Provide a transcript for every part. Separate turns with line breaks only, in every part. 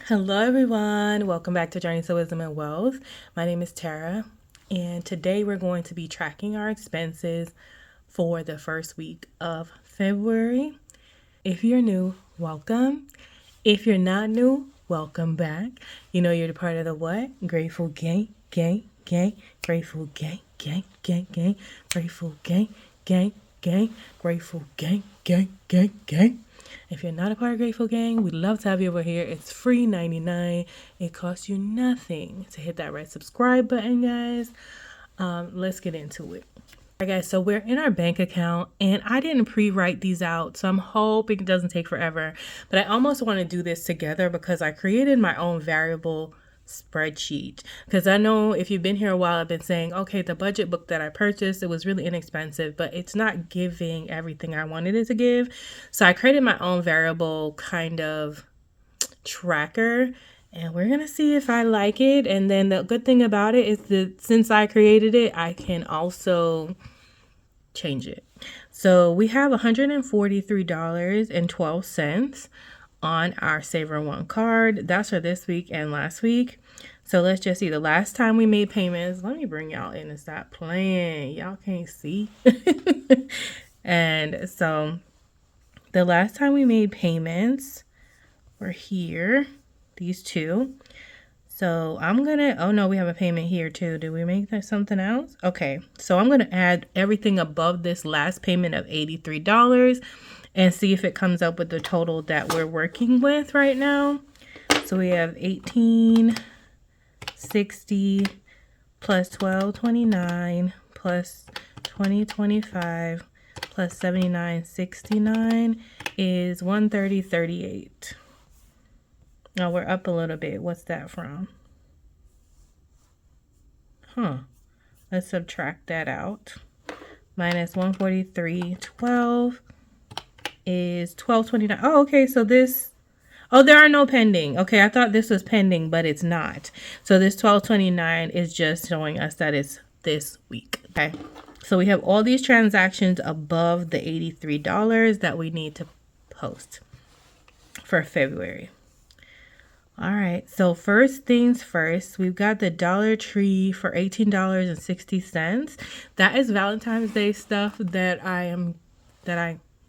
Hello everyone, welcome back to Journeys to Wisdom and Wealth. My name is Tara, and today we're going to be tracking our expenses for the first week of February. If you're new, welcome. If you're not new, welcome back. You know you're the part of the what? Grateful gang, grateful gang, grateful gang, grateful gang. If you're not a part of Grateful Gang, we'd love to have you over here. It's free 99. It costs you nothing to hit that red subscribe button, guys. Let's get into it. All right, guys, so we're in our bank account, and I didn't pre-write these out, so I'm hoping it doesn't take forever. But I almost want to do this together because I created my own variable spreadsheet, because I know if you've been here a while, I've been saying, okay, the budget book that I purchased, it was really inexpensive, but it's not giving everything I wanted it to give. So I created my own variable kind of tracker, and we're gonna see if I like it. And then the good thing about it is that since I created it, I can also change it. So we have $143.12 on our Saver One card. That's for this week and last week. So let's just see. The last time we made payments, let me bring y'all in and stop playing. Y'all can't see. And so the last time we made payments were here, these two. So I'm gonna, oh no, we have a payment here too. Did we make that something else? Okay, so I'm gonna add everything above this last payment of $83 and see if it comes up with the total that we're working with right now. So we have 1860 plus 1229 plus 2025 plus 7969 is 130.38. Now we're up a little bit. What's that from? Let's subtract that out. Minus 143.12 is 1229. Oh, okay. So this, oh, there are no pending. Okay, I thought this was pending, but it's not. So this 1229 is just showing us that it's this week. Okay. So we have all these transactions above the $83 that we need to post for February. All right, so first things first, we've got the Dollar Tree for $18.60. That is Valentine's Day stuff that I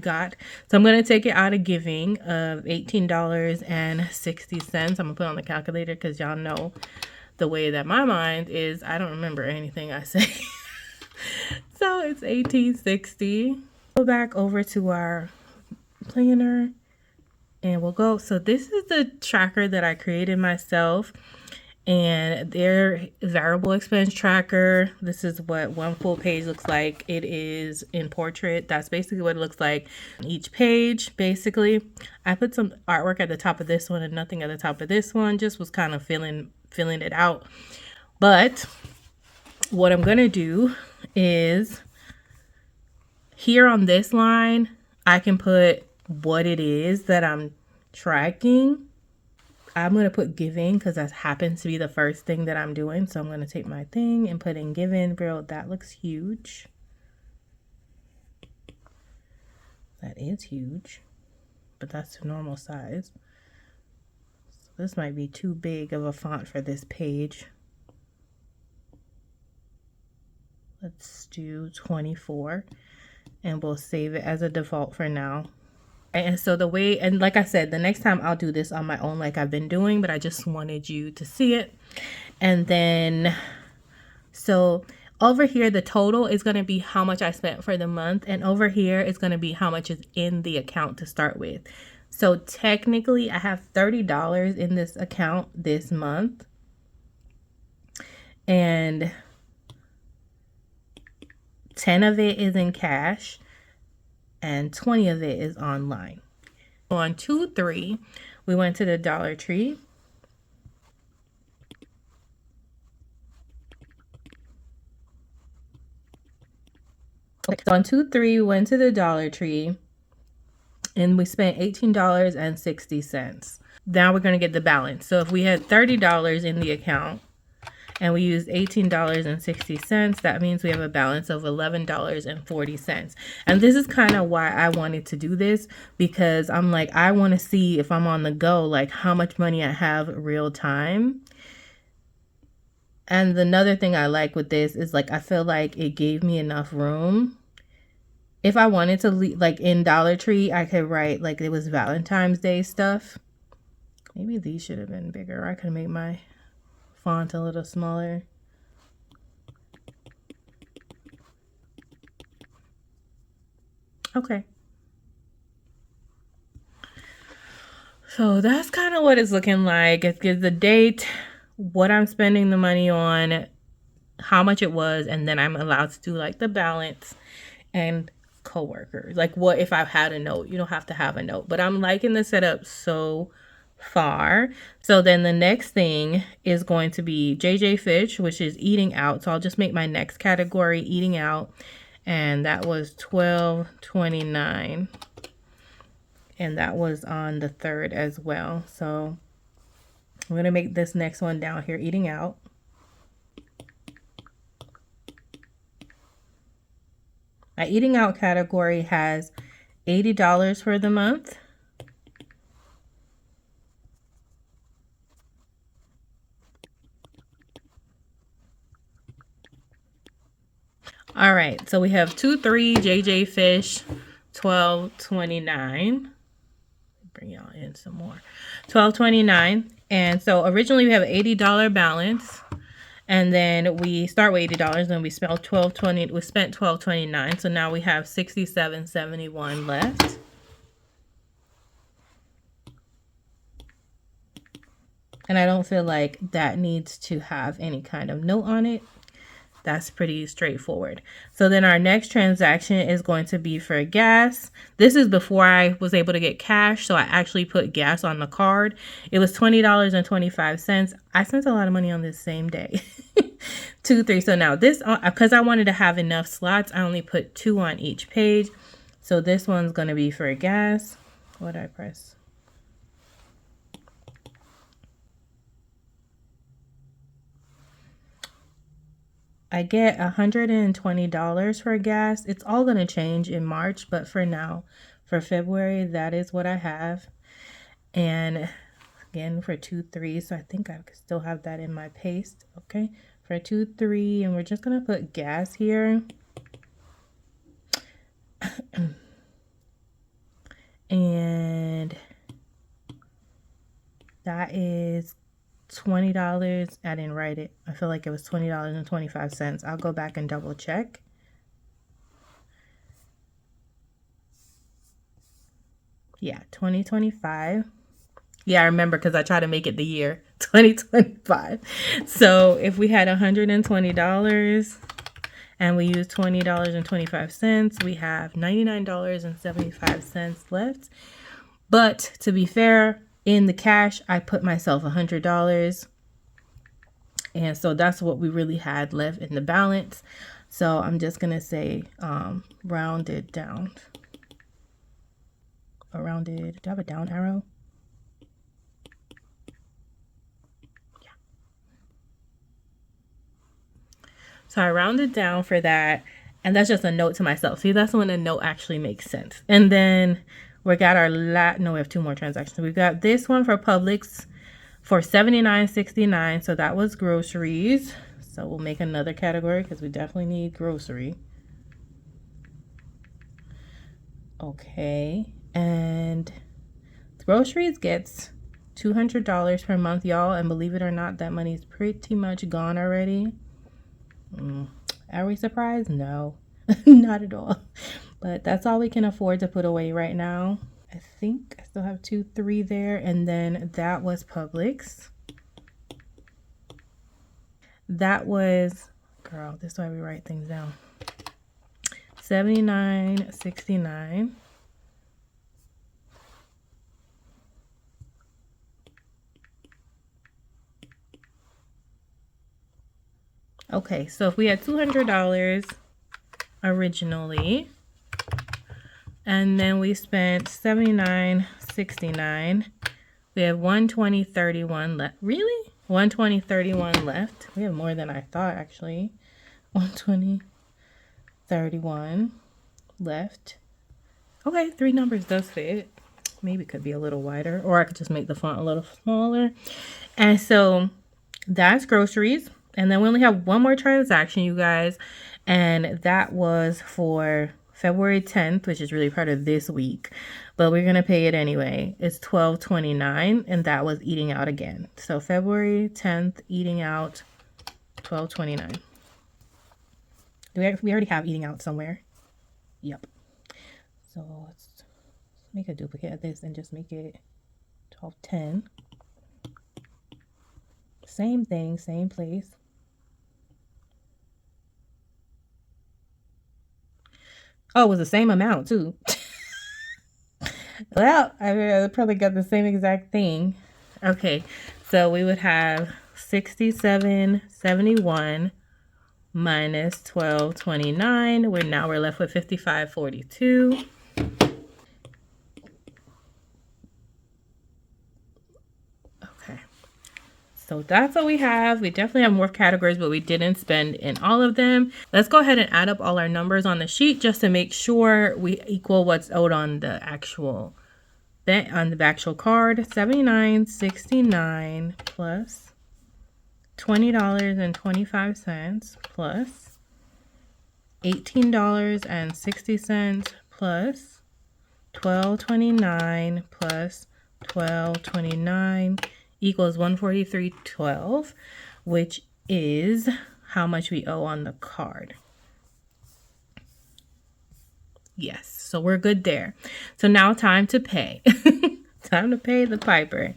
got. So I'm going to take it out of giving of $18.60. I'm going to put on the calculator because y'all know the way that my mind is. I don't remember anything I say. So it's $18.60. Go back over to our planner. And we'll go. So this is the tracker that I created myself, and their variable expense tracker. This is what one full page looks like. It is in portrait. That's basically what it looks like on each page. Basically, I put some artwork at the top of this one and nothing at the top of this one. Just was kind of filling it out. But what I'm gonna do is here on this line, I can put what it is that I'm tracking. I'm going to put giving because that happens to be the first thing that I'm doing. So I'm going to take my thing and put in giving. Bro, that looks huge. That is huge, but that's the normal size. So this might be too big of a font for this page. Let's do 24 and we'll save it as a default for now. And so the way, and like I said, the next time I'll do this on my own like I've been doing, but I just wanted you to see it. And then, so over here, the total is going to be how much I spent for the month. And over here, it's going to be how much is in the account to start with. So technically, I have $30 in this account this month. And 10 of it is in cash. And 20 of it is online. On 2/3, we went to the Dollar Tree. Okay, so on 2/3, we went to the Dollar Tree and we spent $18.60. Now we're going to get the balance. So if we had $30 in the account and we used $18.60. That means we have a balance of $11.40. And this is kind of why I wanted to do this, because I'm like, I want to see if I'm on the go, like how much money I have real time. And another thing I like with this is like, I feel like it gave me enough room. If I wanted to, like in Dollar Tree, I could write like it was Valentine's Day stuff. Maybe these should have been bigger. I could make my font a little smaller. Okay. So that's kind of what it's looking like. It gives the date, what I'm spending the money on, how much it was, and then I'm allowed to do like the balance and coworkers. Like what if I had a note? You don't have to have a note, but I'm liking the setup so far. So then the next thing is going to be JJ Fish, which is eating out. So I'll just make my next category eating out, and that was $12.29, and that was on the 3rd as well. So I'm gonna make this next one down here eating out. My eating out category has $80 for the month. All right, so we have 2-3 JJ Fish, $12.29. Bring y'all in some more. $12.29. And so originally we have an $80 balance, and then we start with $80, and we spent $12.29. So now we have $67.71 left. And I don't feel like that needs to have any kind of note on it. That's pretty straightforward. So then our next transaction is going to be for gas. This is before I was able to get cash, so I actually put gas on the card. It was $20.25. I spent a lot of money on this same day. 2, 3. So now this, because I wanted to have enough slots, I only put 2 on each page. So this one's going to be for gas. What did I press? I get $120 for gas. It's all going to change in March, but for now, for February, that is what I have. And again, for 2, 3, so I think I could still have that in my paste. Okay, for 2, 3, and we're just going to put gas here. And that is $20. I didn't write it. I feel like it was $20.25. I'll go back and double check. Yeah, 2025. Yeah, I remember because I tried to make it the year 2025. So if we had $120 and we use $20.25, we have $99.75 left. But to be fair, in the cash, I put myself $100. And so that's what we really had left in the balance. So I'm just going to say rounded down. Or rounded, do I have a down arrow? Yeah. So I rounded down for that. And that's just a note to myself. See, that's when a note actually makes sense. And then we got our no, we have 2 more transactions. We got this one for Publix for $79.69. So that was groceries. So we'll make another category because we definitely need grocery. Okay. And groceries gets $200 per month, y'all. And believe it or not, that money is pretty much gone already. Are we surprised? No, not at all. But that's all we can afford to put away right now. I think I still have 2, 3 there. And then that was Publix. That was, girl, this is why we write things down. $79.69. Okay, so if we had $200 originally, and then we spent $79.69, we have $120.31 left. Really? 120.31 left. We have more than I thought, actually. 120.31 left. Okay, 3 numbers does fit. Maybe it could be a little wider, or I could just make the font a little smaller. And so that's groceries. And then we only have one more transaction, you guys. And that was for February 10th, which is really part of this week. But we're going to pay it anyway. It's $12.29, and that was eating out again. So February 10th, eating out, $12.29. We already have eating out somewhere. Yep. So let's make a duplicate of this and just make it $12.10. Same thing, same place. Oh, it was the same amount too. Well, I probably got the same exact thing. Okay, so we would have 67.71 minus 12.29. We're left with 55.42. Okay, so that's what we have. We definitely have more categories, but we didn't spend in all of them. Let's go ahead and add up all our numbers on the sheet just to make sure we equal what's owed on the actual card. $79.69 plus $20.25 plus $18.60 plus $12.29 plus $12.29 equals $143.12, which is how much we owe on the card. Yes, so we're good there. So now time to pay. Time to pay the piper.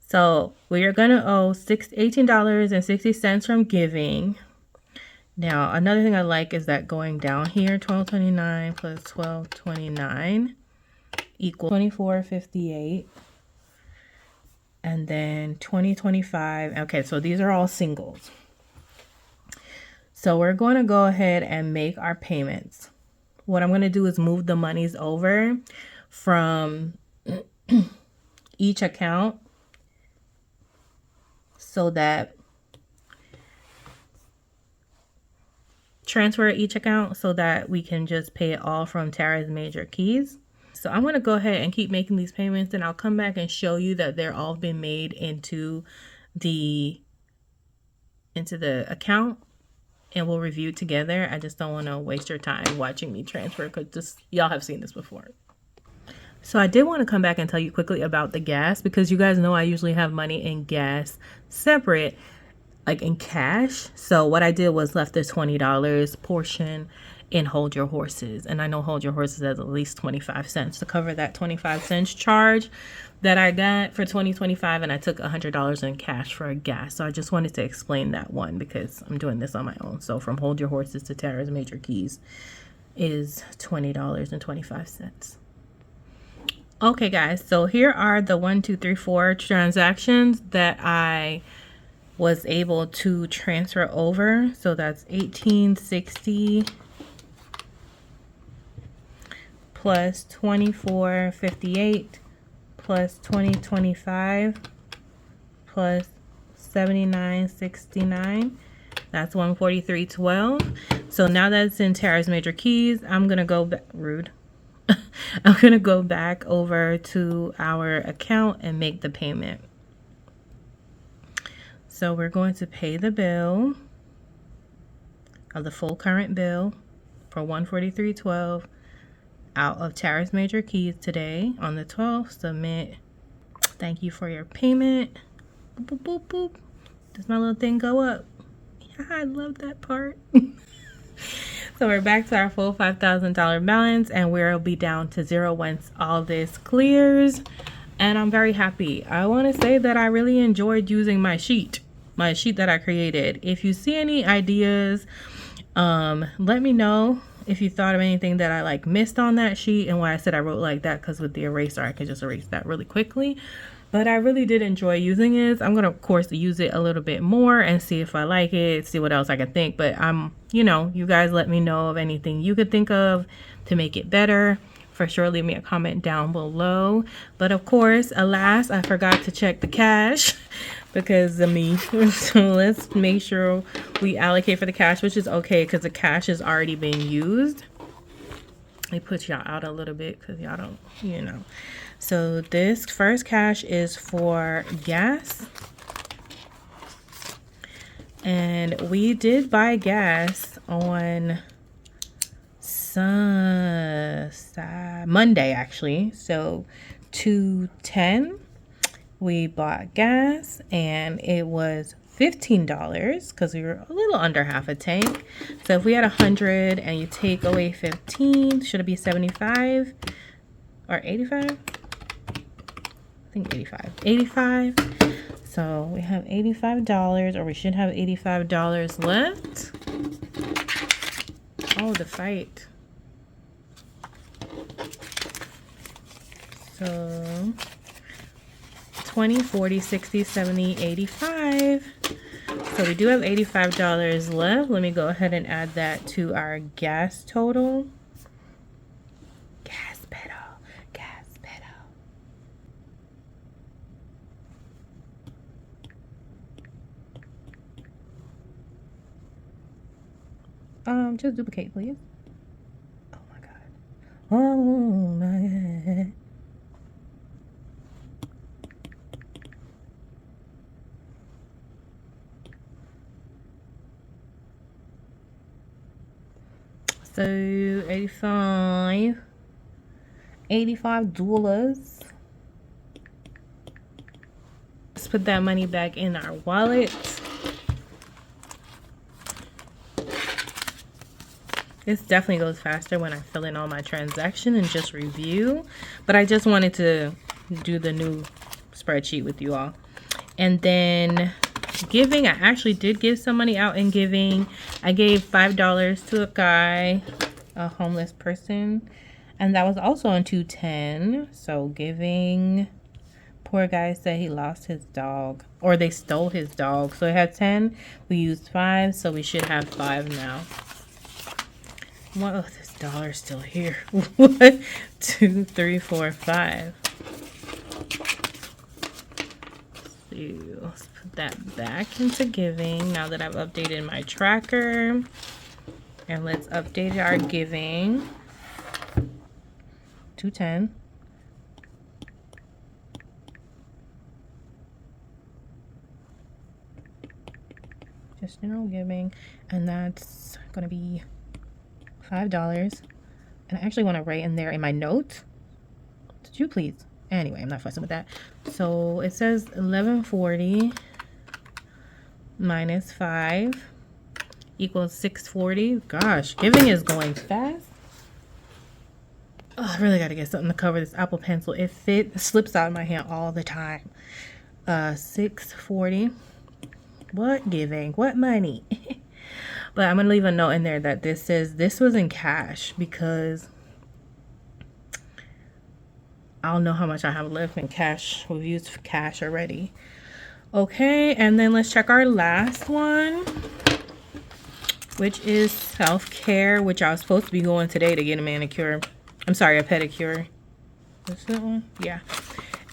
So we are going to owe $18.60 from giving. Now, another thing I like is that going down here, $12.29 plus $12.29 equals $24.58. And then $20.25. Okay, so these are all singles. So we're going to go ahead and make our payments. What I'm going to do is move the monies over from each account so that transfer each account so that we can just pay it all from Tara's major keys. So I'm going to go ahead and keep making these payments, and I'll come back and show you that they're all been made into the account, and we'll review it together. I just don't want to waste your time watching me transfer because y'all have seen this before. So I did want to come back and tell you quickly about the gas, because you guys know I usually have money and gas separate, like in cash. So what I did was left the $20 portion in Hold Your Horses. And I know Hold Your Horses has at least 25 cents to cover that 25 cents charge that I got for 2025. And I took $100 in cash for gas. So I just wanted to explain that one because I'm doing this on my own. So from Hold Your Horses to Tara's Major Keys is $20.25. Okay, guys. So here are the 1, 2, 3, 4 transactions that I was able to transfer over. So that's $18.60 plus $24.58 plus $20.25 plus $79.69. That's $143.12. So now that it's in Tara's Major Keys, I'm gonna go back. Rude. I'm gonna go back over to our account and make the payment. So we're going to pay the bill of the full current bill for $143.12 out of Tara's Major Keys today on the 12th. Submit. Thank you for your payment. Boop, boop, boop, boop. Does my little thing go up? Yeah, I love that part. So we're back to our full $5,000 balance, and we'll be down to zero once all this clears. And I'm very happy. I want to say that I really enjoyed using my sheet that I created. If you see any ideas, let me know if you thought of anything that I missed on that sheet, and why I said I wrote like that, because with the eraser I could just erase that really quickly. But I really did enjoy using it. I'm going to, of course, use it a little bit more and see if I like it, see what else I can think. But you guys let me know of anything you could think of to make it better. For sure, leave me a comment down below. But of course, alas, I forgot to check the cash because of me. So let's make sure we allocate for the cash, which is okay because the cash is already being used. They put y'all out a little bit because y'all don't, you know. So this first cash is for gas. And we did buy gas on Monday, actually. So 2:10 we bought gas, and it was $15 because we were a little under half a tank. So if we had 100 and you take away 15, should it be 75 or 85? I think 85. So we have $85, or we should have $85 left. Oh, the fight. So 20, 40, 60, 70, 85. So we do have $85 left. Let me go ahead and add that to our gas total. Gas pedal. Just duplicate, please. Oh my god. Oh my god. So $85. Let's put that money back in our wallet. This definitely goes faster when I fill in all my transactions and just review. But I just wanted to do the new spreadsheet with you all. And then giving, I actually did give some money out in giving. I gave $5 to a guy, a homeless person. And that was also on 210. So giving, poor guy said he lost his dog. Or they stole his dog. So it had 10. We used 5. So we should have 5 now. What? Oh, this dollar's still here. 1, 2, 3, 4, 5. So let's put that back into giving now that I've updated my tracker. And let's update our giving. 210. Just general giving. And that's going to be $5. And I actually want to write in there in my notes. Did you please? Anyway, I'm not fussing with that. So it says 1140 minus 5 equals 640. Gosh, giving is going fast. Oh, I really got to get something to cover this Apple Pencil. It slips out of my hand all the time. 640. What giving? What money? But I'm going to leave a note in there that this says this was in cash because I don't know how much I have left in cash. We've used cash already. Okay, and then let's check our last one, which is self-care, which I was supposed to be going today to get a manicure. I'm sorry, a pedicure. What's that one? Yeah.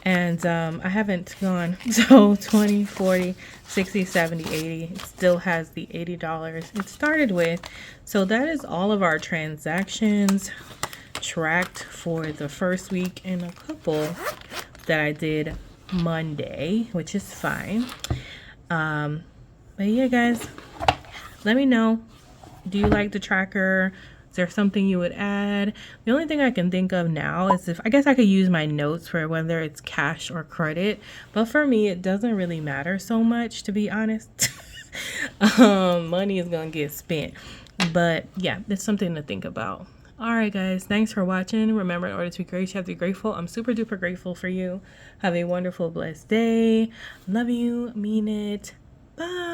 And I haven't gone. So 20, 40, 60, 70, 80. It still has the $80 it started with. So that is all of our transactions tracked for the first week and a couple that I did Monday, which is fine. But yeah, guys, let me know. Do you like the tracker? Is there something you would add? The only thing I can think of now is I guess I could use my notes for whether it's cash or credit. But for me, it doesn't really matter so much, to be honest. Money is going to get spent. But yeah, it's something to think about. All right, guys. Thanks for watching. Remember, in order to be great, you have to be grateful. I'm super duper grateful for you. Have a wonderful, blessed day. Love you. Mean it. Bye.